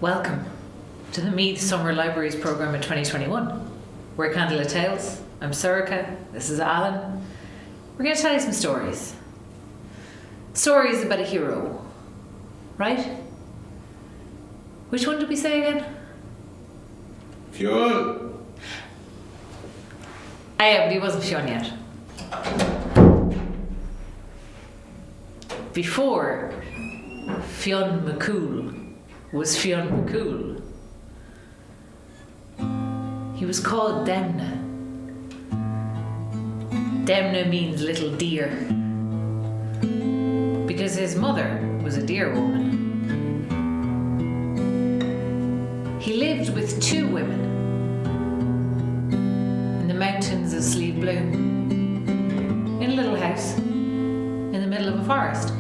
Welcome to the Meath Summer Libraries Programme in 2021. We're Candlelit Tales. I'm Sorcha. This is Alan. We're going to tell you some stories. Stories about a hero, right? Which one did we say again? Fionn! Yeah, but he wasn't Fionn yet. Before Fionn Mac Cumhaill was Fionn Mac Cumhaill, he was called Deimne. Deimne means little deer, because his mother was a deer woman. He lived with two women in the mountains of Slieve Bloom, in a little house in the middle of a forest.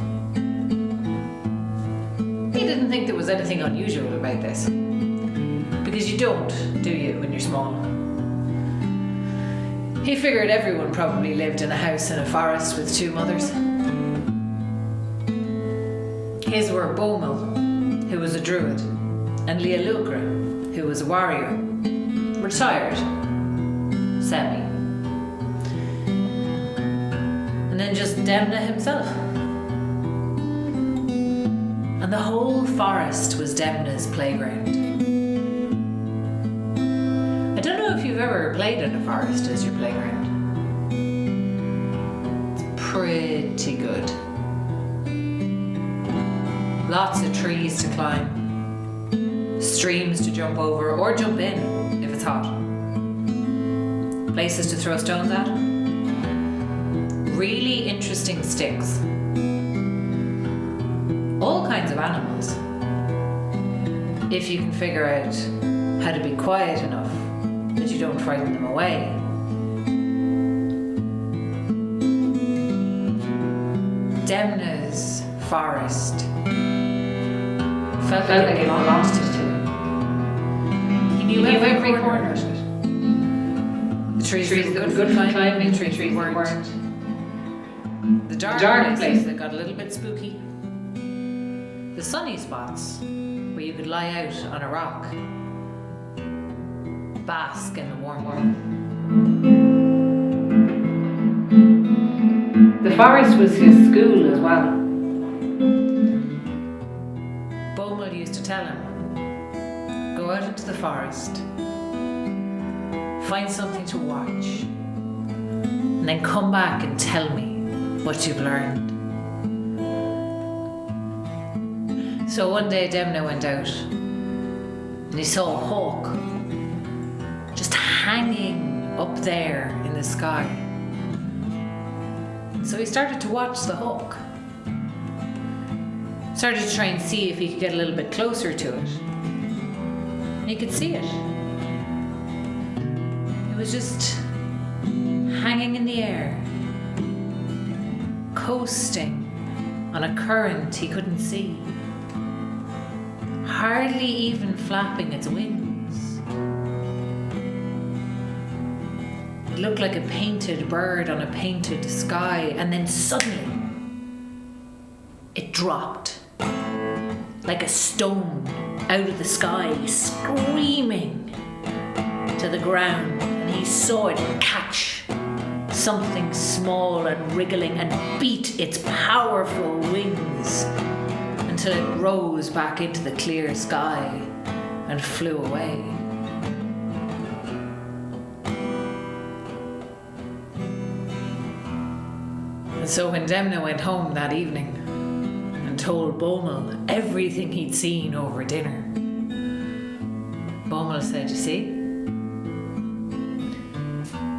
He didn't think there was anything unusual about this, because you don't, do you, when you're small? He figured everyone probably lived in a house in a forest with two mothers. His were Boyhood, who was a druid, and Hegarty, who was a warrior, retired, semi. And then just Deimne himself. And the whole forest was Deimne's playground. I don't know if you've ever played in a forest as your playground. It's pretty good. Lots of trees to climb, streams to jump over or jump in if it's hot, places to throw stones at, really interesting sticks, all kinds of animals, if you can figure out how to be quiet enough that you don't frighten them away. Deimne's forest felt like it belonged to him. He knew every corner of it. The trees that were good for climbing, the trees weren't. The dark places that got a little bit spooky. The sunny spots where you could lie out on a rock, bask in the warm world. The forest was his school as well. Boyhood used to tell him, go out into the forest, find something to watch, and then come back and tell me what you've learned. So one day Deimne went out and he saw a hawk just hanging up there in the sky. So he started to watch the hawk. Started to try and see if he could get a little bit closer to it. And he could see it. It was just hanging in the air, coasting on a current he couldn't see, hardly even flapping its wings. It looked like a painted bird on a painted sky, and then suddenly it dropped like a stone out of the sky, screaming to the ground, and he saw it catch something small and wriggling and beat its powerful wings until it rose back into the clear sky and flew away. And so when Deimne went home that evening and told Boyhood everything he'd seen over dinner, Boyhood said, you see,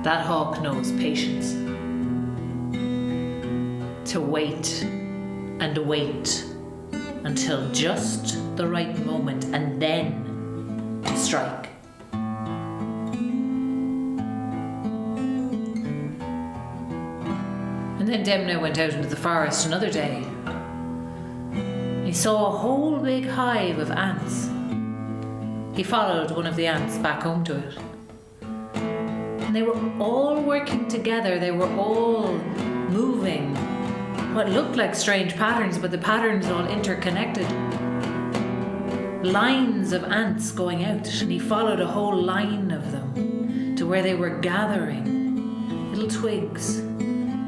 that hawk knows patience. To wait and wait until just the right moment, and then to strike. And then Deimne went out into the forest another day. He saw a whole big hive of ants. He followed one of the ants back home to it. And they were all working together. They were all moving what looked like strange patterns, but the patterns all interconnected. lines of ants going out, and he followed a whole line of them to where they were gathering little twigs,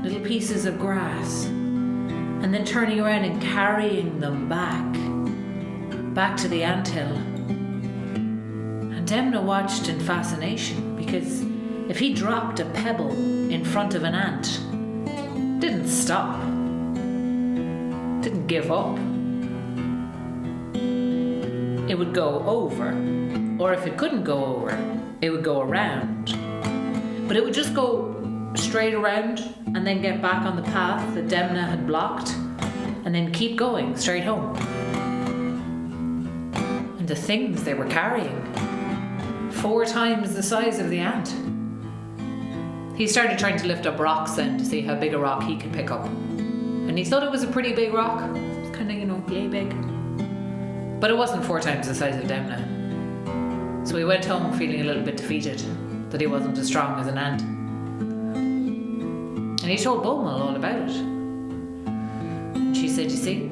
little pieces of grass, and then turning around and carrying them back to the anthill. And Deimne watched in fascination, because if he dropped a pebble in front of an ant, it didn't stop, didn't give up. It would go over, or if it couldn't go over, it would go around. But it would just go straight around and then get back on the path that Deimne had blocked, and then keep going straight home. And the things they were carrying, 4 times the size of the ant. He started trying to lift up rocks then to see how big a rock he could pick up. And he thought it was a pretty big rock. It's kind of, yay big. But it wasn't 4 times the size of Deimne. So he went home feeling a little bit defeated that he wasn't as strong as an ant. And he told Cumhaill all about it. And she said, you see,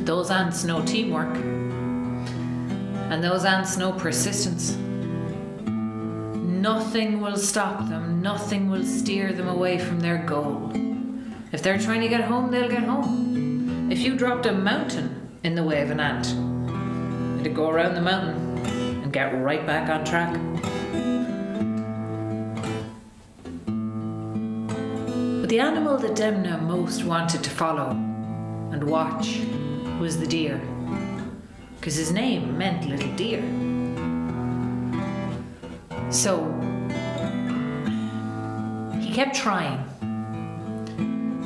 those ants know teamwork. And those ants know persistence. Nothing will stop them. Nothing will steer them away from their goal. If they're trying to get home, they'll get home. If you dropped a mountain in the way of an ant, it'd go around the mountain and get right back on track. But the animal that Deimne most wanted to follow and watch was the deer, because his name meant little deer. So he kept trying.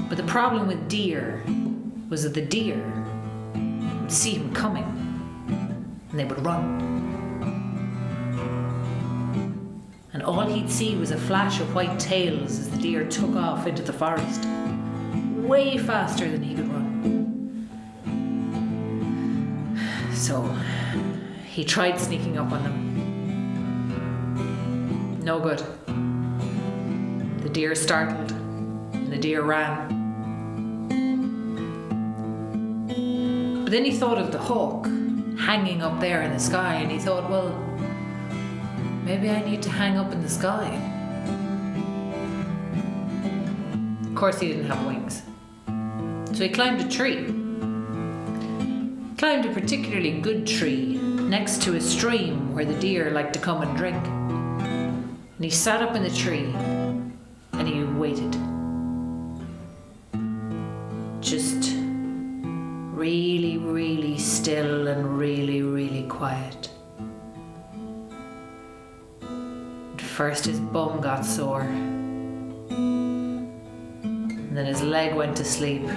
But the problem with deer was that the deer would see him coming and they would run. And all he'd see was a flash of white tails as the deer took off into the forest, way faster than he could run. So he tried sneaking up on them. No good. The deer startled and the deer ran. But then he thought of the hawk hanging up there in the sky, and he thought, well, maybe I need to hang up in the sky. Of course, he didn't have wings. So he climbed a tree. Climbed a particularly good tree next to a stream where the deer liked to come and drink. And he sat up in the tree and he waited. Just really, really still and really, really quiet. At first his bum got sore, and then his leg went to sleep.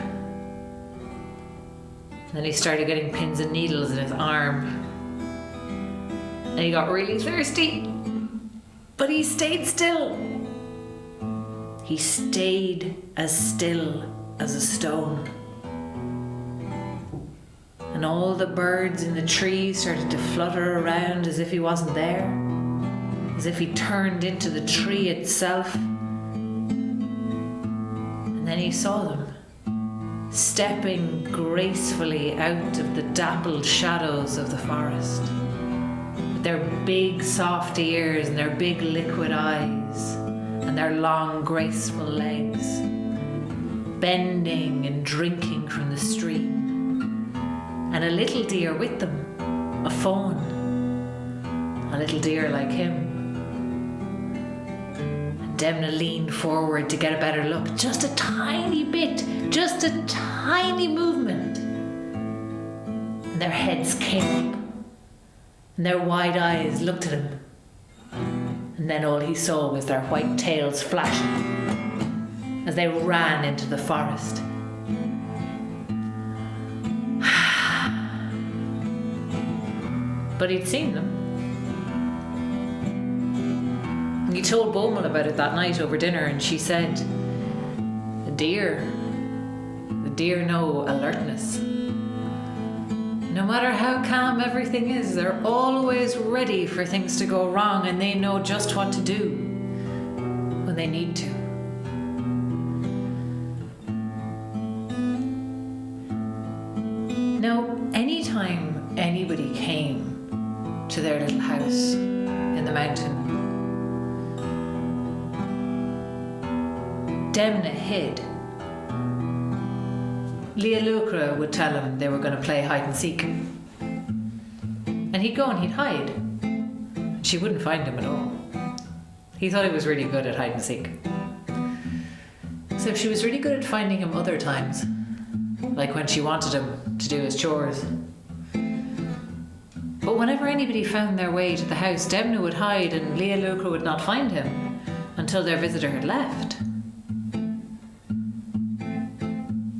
And then he started getting pins and needles in his arm. And he got really thirsty. But he stayed still. He stayed as still as a stone. And all the birds in the tree started to flutter around as if he wasn't there, as if he turned into the tree itself. And then he saw them, stepping gracefully out of the dappled shadows of the forest, with their big soft ears and their big liquid eyes and their long graceful legs, bending and drinking from the stream. And a little deer with them, a fawn, a little deer like him. And Deimne leaned forward to get a better look, just a tiny bit, just a tiny movement. And their heads came up, and their wide eyes looked at him. And then all he saw was their white tails flashing as they ran into the forest. But he'd seen them. He told Cumhaill about it that night over dinner, and she said, the deer know alertness. No matter how calm everything is, they're always ready for things to go wrong, and they know just what to do when they need to. Now, Now, anytime anybody came to their little house in the mountain, Deimne hid. Leah Lucra would tell him they were going to play hide and seek. And he'd go and he'd hide. She wouldn't find him at all. He thought he was really good at hide and seek. So she was really good at finding him other times, like when she wanted him to do his chores. But whenever anybody found their way to the house, Deimne would hide and Leah Lucra would not find him until their visitor had left.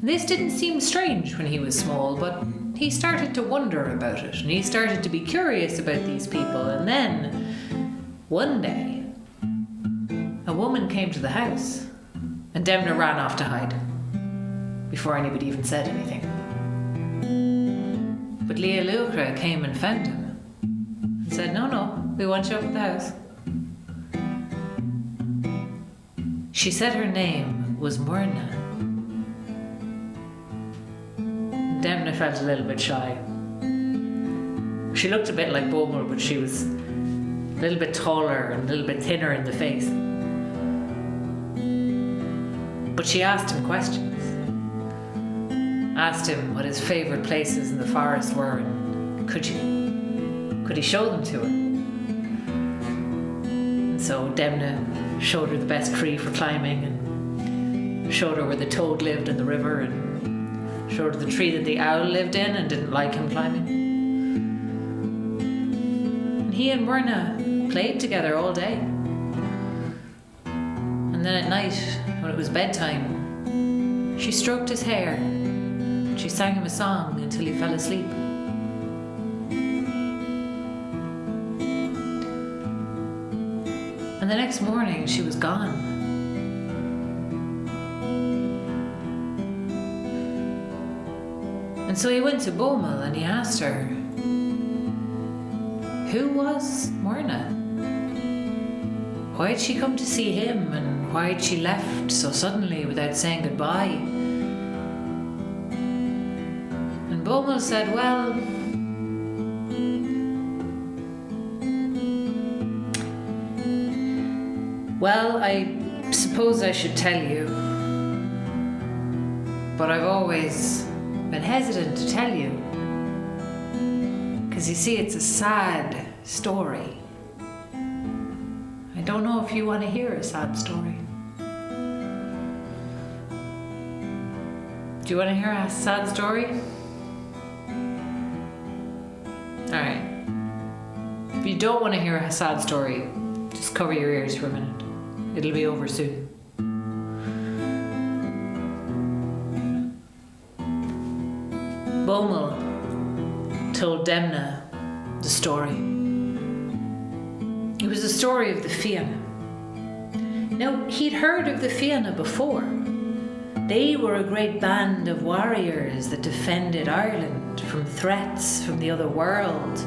This didn't seem strange when he was small, but he started to wonder about it, and he started to be curious about these people. And then, one day, a woman came to the house, and Deimne ran off to hide, before anybody even said anything. But Leah Lucra came and found him, and said, no, we want you up at the house. She said her name was Myrna. Deimne felt a little bit shy. She looked a bit like Boyhood, but she was a little bit taller and a little bit thinner in the face. But she asked him questions. Asked him what his favourite places in the forest were, and could he show them to her. And so Deimne showed her the best tree for climbing, and showed her where the toad lived in the river, and showed her the tree that the owl lived in and didn't like him climbing. And he and Myrna played together all day. And then at night, when it was bedtime, she stroked his hair. She sang him a song until he fell asleep. And the next morning, she was gone. And so he went to Boyhood and he asked her, who was Myrna? Why had she come to see him, and why had she left so suddenly without saying goodbye? And Boyhood said, well, I suppose I should tell you, but I've always been hesitant to tell you, because you see, it's a sad story. I don't know if you want to hear a sad story. Do you want to hear a sad story? Alright. If you don't want to hear a sad story, just cover your ears for a minute. It'll be over soon. Boyhood told Deimne the story. It was the story of the Fionn. Now, he'd heard of the Fionn before. They were a great band of warriors that defended Ireland from threats from the other world,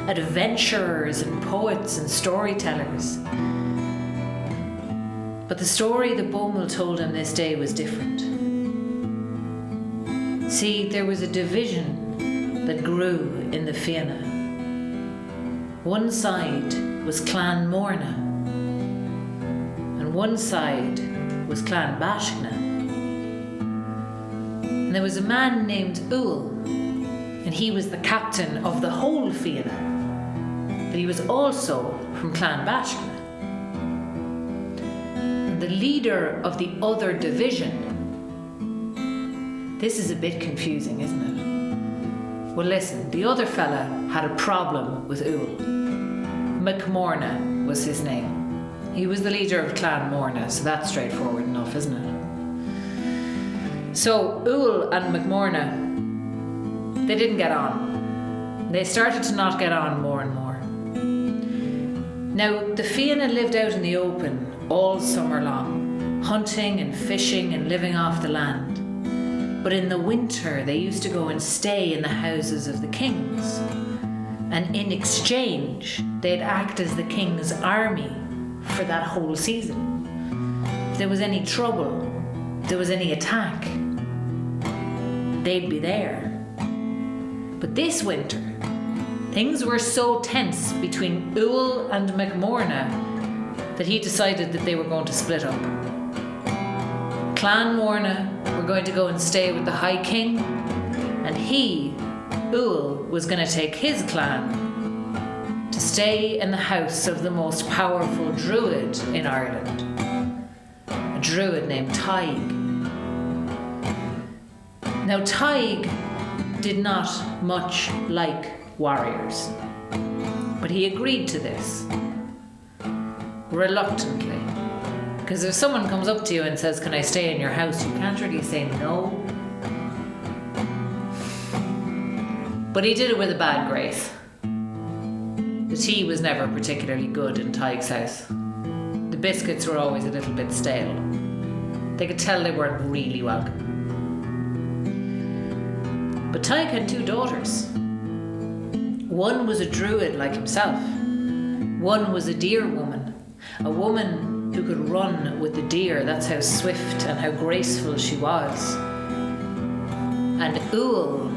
adventurers and poets and storytellers. But the story that Boyhood told him this day was different. See, there was a division that grew in the Fianna. One side was Clan Morna, and one side was Clan Bashna. And there was a man named Ull, and he was the captain of the whole Fianna, but he was also from Clan Bashna. And the leader of the other division. This is a bit confusing, isn't it? Well, listen, the other fella had a problem with Ull. MacMorna was his name. He was the leader of Clan Morna, so that's straightforward enough, isn't it? So Ull and MacMorna, they didn't get on. They started to not get on more and more. Now, the Fianna lived out in the open all summer long, hunting and fishing and living off the land. But in the winter, they used to go and stay in the houses of the kings. And in exchange, they'd act as the king's army for that whole season. If there was any trouble, if there was any attack, they'd be there. But this winter, things were so tense between Ual and MacMorna that he decided that they were going to split up. Clan Morna were going to go and stay with the High King, and he, Ual, was going to take his clan to stay in the house of the most powerful druid in Ireland, a druid named Tig. Now Tig did not much like warriors, but he agreed to this reluctantly, because if someone comes up to you and says, "Can I stay in your house?" you can't really say no. But he did it with a bad grace. The tea was never particularly good in Tig's house. The biscuits were always a little bit stale. They could tell they weren't really welcome. But Tig had 2 daughters. One was a druid like himself. One was a deer woman, a woman who could run with the deer. That's how swift and how graceful she was. And Ual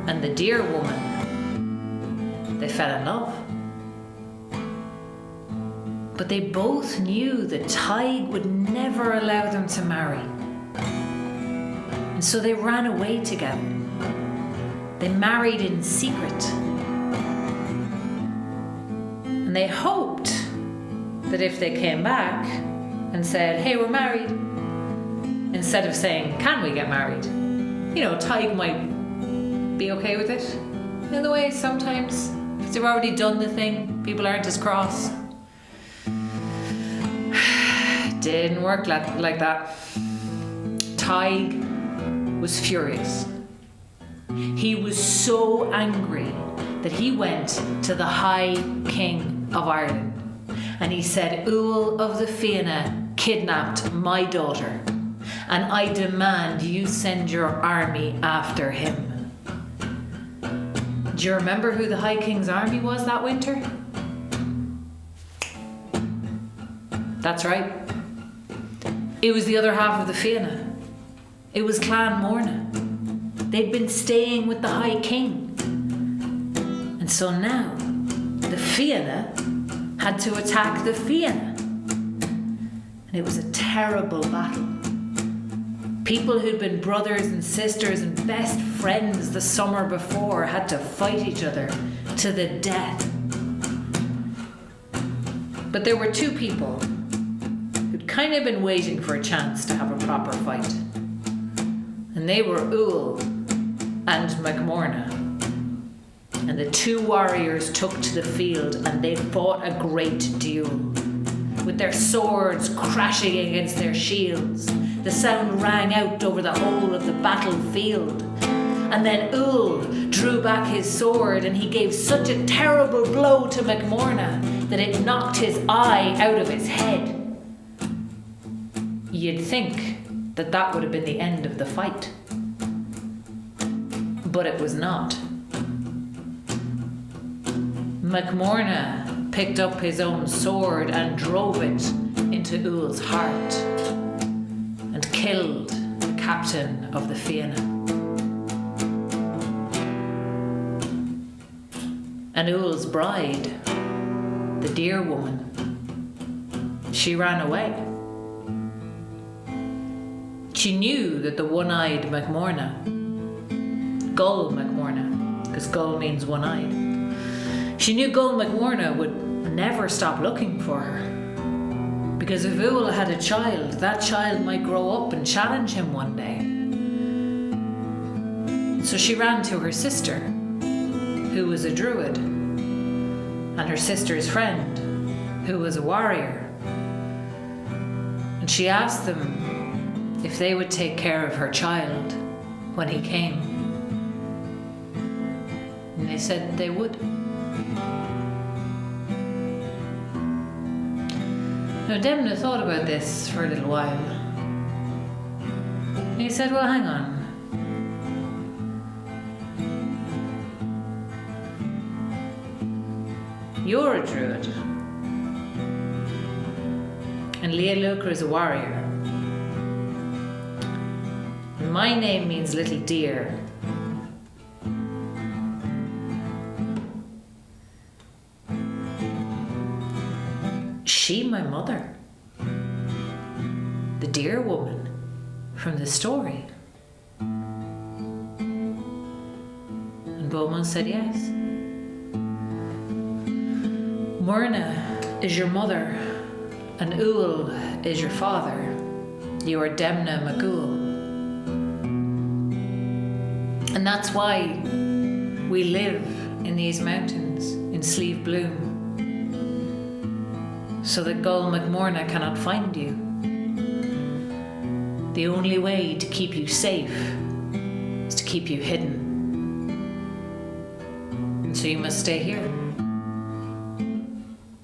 and the deer woman, they fell in love. But they both knew that Tig would never allow them to marry. And so they ran away together. They married in secret. And they hoped that if they came back and said, "Hey, we're married," instead of saying, "Can we get married?" Tig might be okay with it. In the way, sometimes, if they've already done the thing, people aren't as cross. Didn't work like that. Tig was furious. He was so angry that he went to the High King of Ireland and he said, "Ual of the Fianna kidnapped my daughter, and I demand you send your army after him." Do you remember who the High King's army was that winter? That's right. It was the other half of the Fianna. It was Clan Morna. They'd been staying with the High King. And so now, the Fianna had to attack the Fianna. And it was a terrible battle. People who'd been brothers and sisters and best friends the summer before had to fight each other to the death. But there were 2 people who'd kind of been waiting for a chance to have a proper fight. And they were Ual and MacMorna. And the 2 warriors took to the field and they fought a great duel, with their swords crashing against their shields. The sound rang out over the whole of the battlefield. And then Ual drew back his sword and he gave such a terrible blow to MacMorna that it knocked his eye out of his head. You'd think that would have been the end of the fight. But it was not. MacMorna picked up his own sword and drove it into Ual's heart and killed the captain of the Fianna. And Ual's bride, the deer woman, she ran away. She knew that the one-eyed MacMorna, Gull MacMorna, because Gull means one-eyed, she knew Gull MacMorna would never stop looking for her. Because if Ual had a child, that child might grow up and challenge him one day. So she ran to her sister, who was a druid, and her sister's friend, who was a warrior. And she asked them if they would take care of her child when he came. And they said they would. Now Deimne thought about this for a little while. And he said, "Well, hang on. You're a druid. And Leah Luker is a warrior. And my name means little deer. she my mother? The dear woman from the story? And Beaumont said yes. Myrna is your mother, and Uil is your father. You are Deimne MacCumhaill. And that's why we live in these mountains in Slieve Bloom, so that Gull MacMorna cannot find you. The only way to keep you safe is to keep you hidden. And so you must stay here.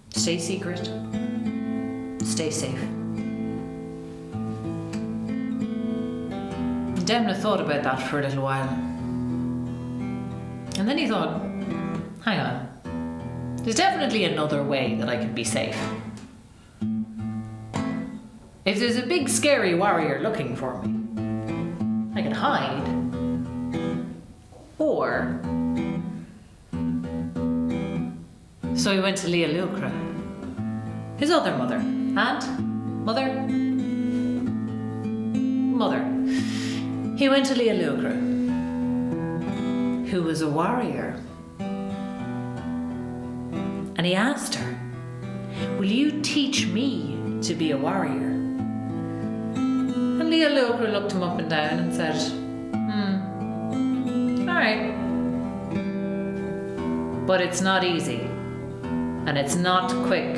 Stay secret. Stay safe. Deimne thought about that for a little while. And then he thought, hang on, there's definitely another way that I can be safe. If there's a big scary warrior looking for me, I can hide. Or... So he went to Leah Lucra, his other mother. Aunt? Mother? Mother. He went to Leah Lucra, who was a warrior. And he asked her, will you teach me to be a warrior? And Leah Lucra looked him up and down and said, alright. But it's not easy. And it's not quick.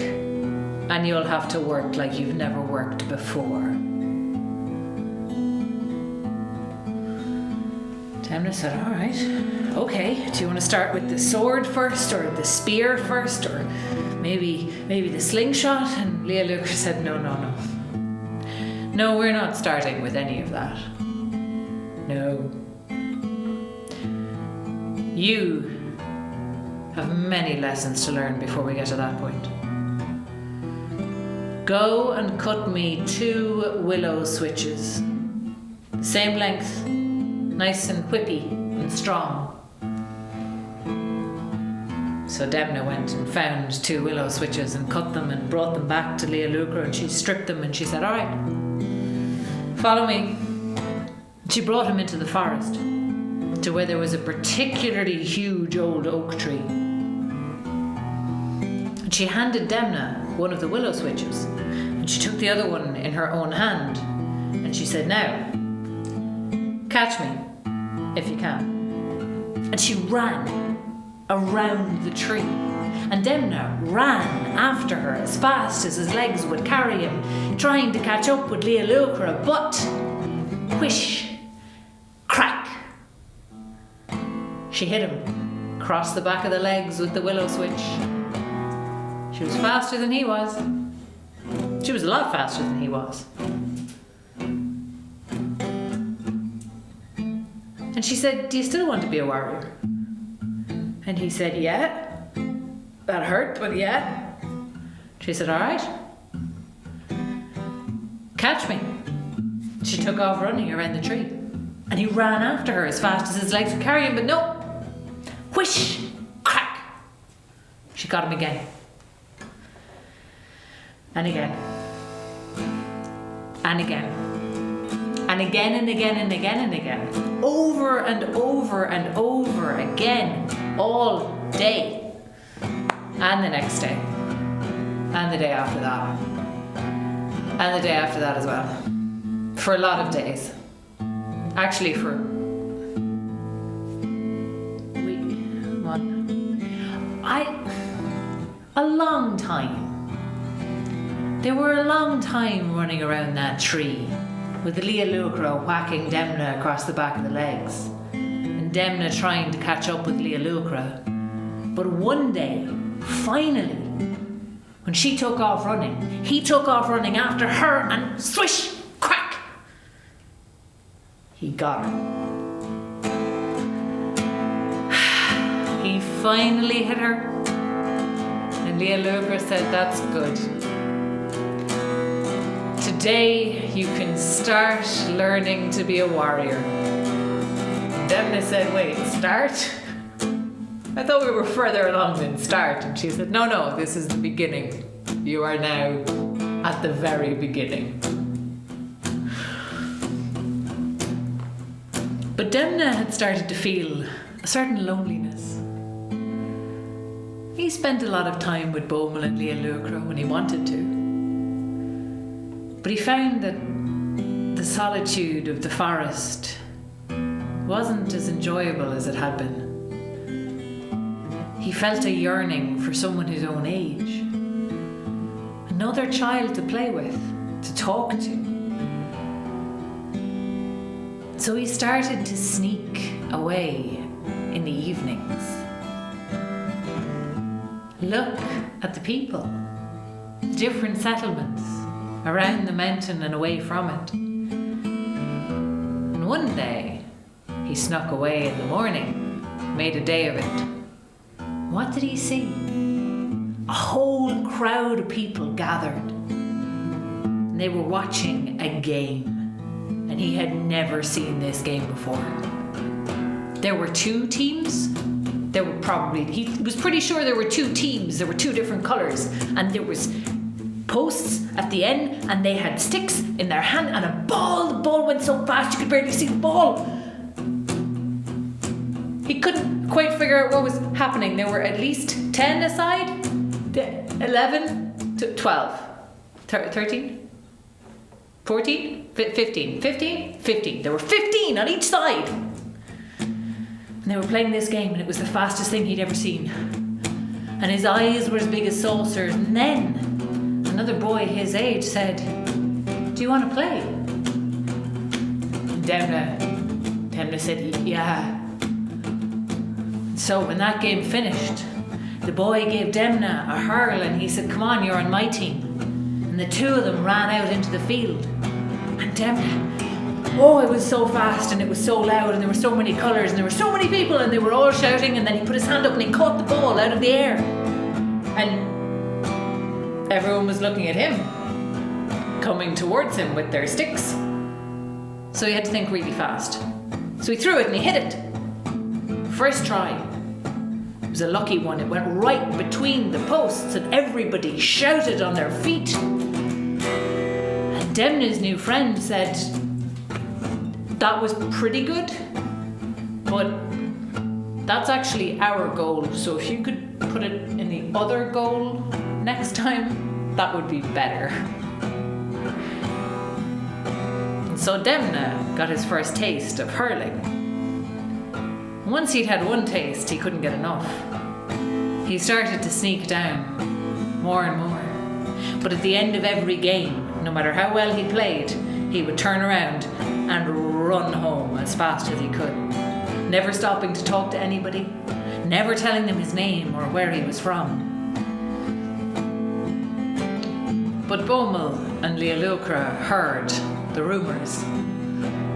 And you'll have to work like you've never worked before. Deimne said, all right, okay. Do you want to start with the sword first, or the spear first, or maybe the slingshot? And Leah Lucra said, no. No, we're not starting with any of that. No. You have many lessons to learn before we get to that point. Go and cut me 2 willow switches. The same length, nice and whippy and strong. So Deimne went and found 2 willow switches and cut them and brought them back to Leah Lucra, and she stripped them and she said, all right, follow me. She brought him into the forest to where there was a particularly huge old oak tree. And she handed Deimne one of the willow switches, and she took the other one in her own hand, and she said, now, catch me, if you can. And she ran around the tree, and Deimne ran after her as fast as his legs would carry him, trying to catch up with Leah Lucra, but whish, crack. She hit him across the back of the legs with the willow switch. She was faster than he was. She was a lot faster than he was. And she said, do you still want to be a warrior? And he said, yeah. That hurt, but yeah. She said, all right. Catch me. She took off running around the tree. And he ran after her as fast as his legs would carry him, but no. Whish! Crack! She got him again. And again. And again. And again and again and again and again. Over and over and over again. All day. And the next day. And the day after that. And the day after that as well. For a lot of days. Actually for a long time. They were a long time running around that tree, with Leah Lucra whacking Deimne across the back of the legs, and Deimne trying to catch up with Leah Lucra. But one day, finally, when she took off running, he took off running after her, and swish, crack, he got her. He finally hit her, and Leah Lucra said, that's good. Today you can start learning to be a warrior. Deimne said, wait, start? I thought we were further along than start. And she said, no, this is the beginning. you are now at the very beginning. But Deimne had started to feel a certain loneliness. He spent a lot of time with Bohmel and Leah Lucra when he wanted to. But he found that the solitude of the forest wasn't as enjoyable as it had been. He felt a yearning for someone his own age. Another child to play with, to talk to. So he started to sneak away in the evenings. Look at the people, different settlements around the mountain and away from it. And one day, he snuck away in the morning, made a day of it. What did he see? A whole crowd of people gathered. And they were watching a game. And he had never seen this game before. There were two teams. He was pretty sure there were two teams. There were two different colours. And there was posts at the end. And they had sticks in their hand and a ball. The ball went so fast you could barely see the ball. He couldn't quite figure out what was happening. There were at least 10 aside. 11 to 12. 13? 14? 15. 15. There were 15 on each side. And they were playing this game and it was the fastest thing he'd ever seen. And his eyes were as big as saucers. And then another boy his age said, "Do you want to play?" And Deimne said, "Yeah." So when that game finished, the boy gave Deimne a hurl and he said, "Come on, you're on my team." And the two of them ran out into the field. And Deimne, it was so fast and it was so loud and there were so many colours and there were so many people and they were all shouting, and then he put his hand up and he caught the ball out of the air. And everyone was looking at him, coming towards him with their sticks. So he had to think really fast. So he threw it and he hit it. First try. It was a lucky one. It went right between the posts and everybody shouted on their feet. And Deimne's new friend said, "That was pretty good, but that's actually our goal. So if you could put it in the other goal next time, that would be better." And so Deimne got his first taste of hurling. Once he'd had one taste, he couldn't get enough. He started to sneak down more and more. But at the end of every game, no matter how well he played, he would turn around and run home as fast as he could, never stopping to talk to anybody, never telling them his name or where he was from. But Bohmel and Leah Lucra heard the rumours,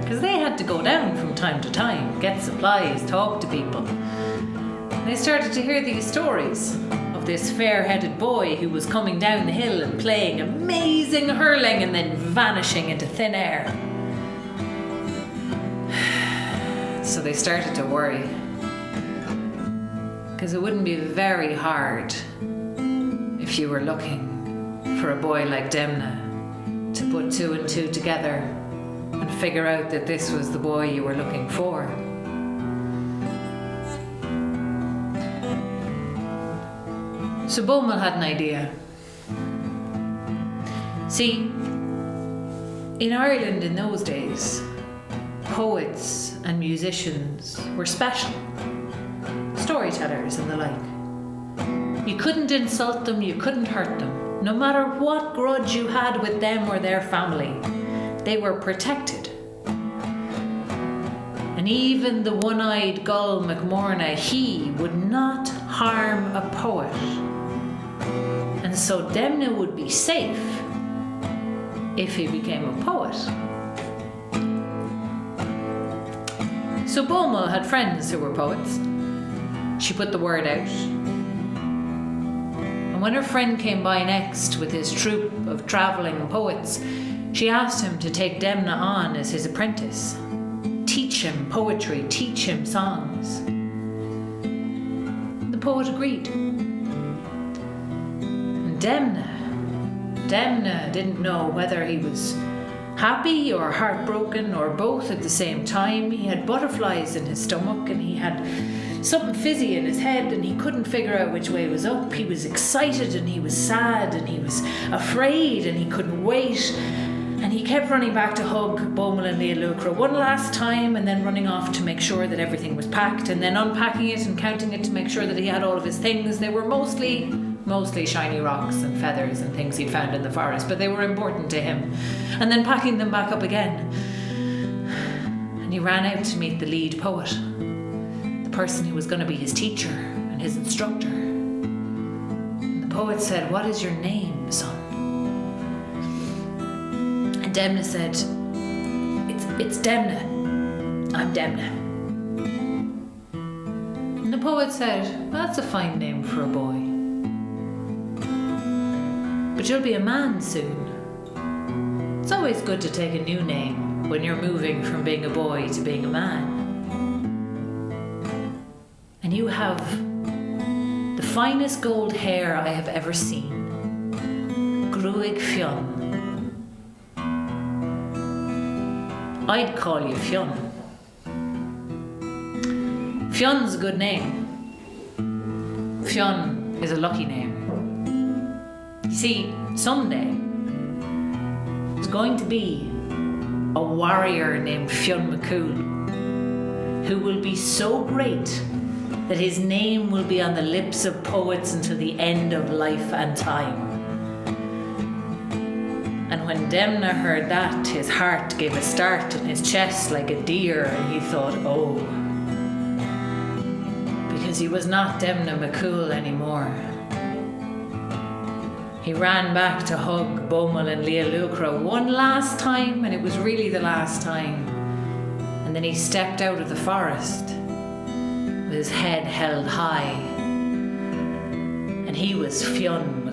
because they had to go down from time to time, get supplies, talk to people. And they started to hear these stories of this fair-headed boy who was coming down the hill and playing amazing hurling and then vanishing into thin air. So they started to worry, because it wouldn't be very hard if you were looking for a boy like Deimne to put two and two together and figure out that this was the boy you were looking for. So Bohmel had an idea. See, in Ireland in those days, poets and musicians were special, storytellers and the like. You couldn't insult them, you couldn't hurt them. No matter what grudge you had with them or their family, they were protected. And even the one-eyed gull McMorna, he would not harm a poet. And so Deimne would be safe if he became a poet. So Bohmel had friends who were poets. She put the word out. And when her friend came by next with his troupe of travelling poets, she asked him to take Deimne on as his apprentice. Teach him poetry, teach him songs. The poet agreed. And Deimne Deimne didn't know whether he was happy or heartbroken or both at the same time. He had butterflies in his stomach and he had something fizzy in his head and he couldn't figure out which way was up. He was excited and he was sad and he was afraid and he couldn't wait. And he kept running back to hug Bohmel and Leah Lucra one last time and then running off to make sure that everything was packed and then unpacking it and counting it to make sure that he had all of his things. They were mostly shiny rocks and feathers and things he'd found in the forest, but they were important to him. And then packing them back up again. And he ran out to meet the lead poet, the person who was going to be his teacher and his instructor. And the poet said, "What is your name, son?" And Deimne said, It's Deimne. I'm Deimne." And the poet said, "Well, that's a fine name for a boy. But you'll be a man soon. It's always good to take a new name when you're moving from being a boy to being a man. And you have the finest gold hair I have ever seen. Gruig Fionn. I'd call you Fionn. Fionn's a good name. Fionn is a lucky name. You see, someday there's going to be a warrior named Fionn Mac Cumhaill who will be so great that his name will be on the lips of poets until the end of life and time." And when Deimne heard that, his heart gave a start in his chest like a deer, and he thought, oh, because he was not Deimne Mac Cumhaill anymore. He ran back to hug Bohmel and Leah Lucra one last time, and it was really the last time. And then he stepped out of the forest with his head held high. And he was Fionn